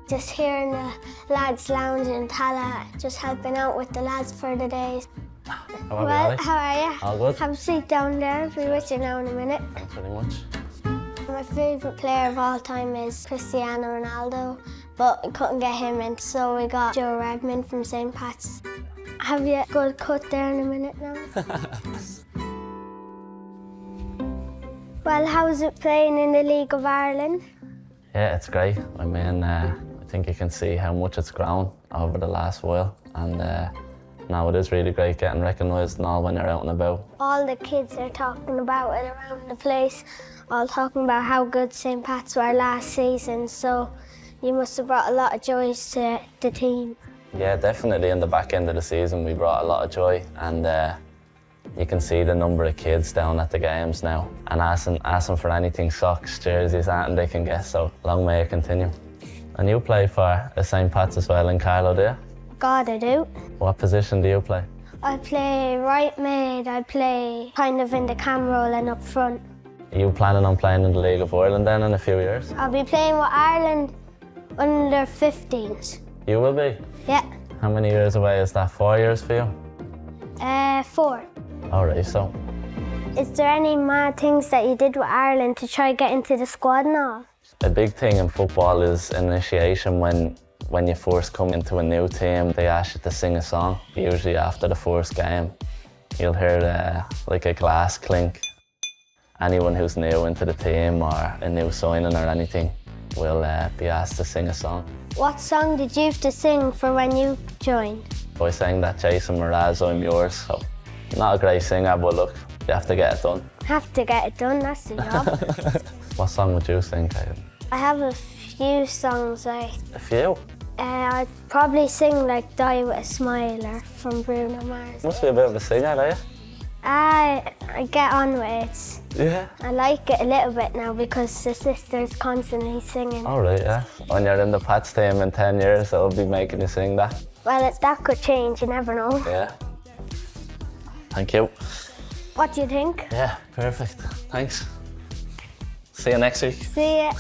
Just hearing the lads lounging in Tala, just helping out with the lads for the days. How are you? How are you? All good. Have a seat down there. I'll be with you now in a minute. Thanks very much. My favourite player of all time is Cristiano Ronaldo, but we couldn't get him in, so we got Joe Redmond from St. Pat's. Have you a good cut there in a minute now? Well, how's it playing in the League of Ireland? Yeah, it's great. I mean, I think you can see how much it's grown over the last while, and now it is really great getting recognised and all when you're out and about. All the kids are talking about it around the place, all talking about how good St. Pat's were last season, so you must have brought a lot of joy to the team. Yeah, definitely in the back end of the season we brought a lot of joy, and you can see the number of kids down at the games now and asking for anything, socks, jerseys, anything they can get, so long may it continue. And you play for St. Pat's as well in Carlow, do you? God, I do. What position do you play? I play right mid, I play kind of in the cam role and up front. Are you planning on playing in the League of Ireland then in a few years? I'll be playing with Ireland under 15s. You will be? Yeah. How many years away is that? 4 years for you? 4. Alright, so. Is there any mad things that you did with Ireland to try to get into the squad and all? A big thing in football is initiation. When you first come into a new team, they ask you to sing a song. Usually after the first game, you'll hear like a glass clink. Anyone who's new into the team or a new signing or anything will be asked to sing a song. What song did you have to sing for when you joined? I sang that Jason Mraz, I'm Yours, so not a great singer, but look, you have to get it done. Have to get it done, that's the job. What song would you sing, Kate? I have a few songs. A few? I'd probably sing like Die With A Smile or from Bruno Mars. Must be a bit of a singer, are you? I get on with it. Yeah. I like it a little bit now because the sister's constantly singing. All right, yeah. When you're in the Pats team in 10 years, they'll be making you sing that. Well, that could change, you never know. Yeah. Thank you. What do you think? Yeah, perfect. Thanks. See you next week. See ya.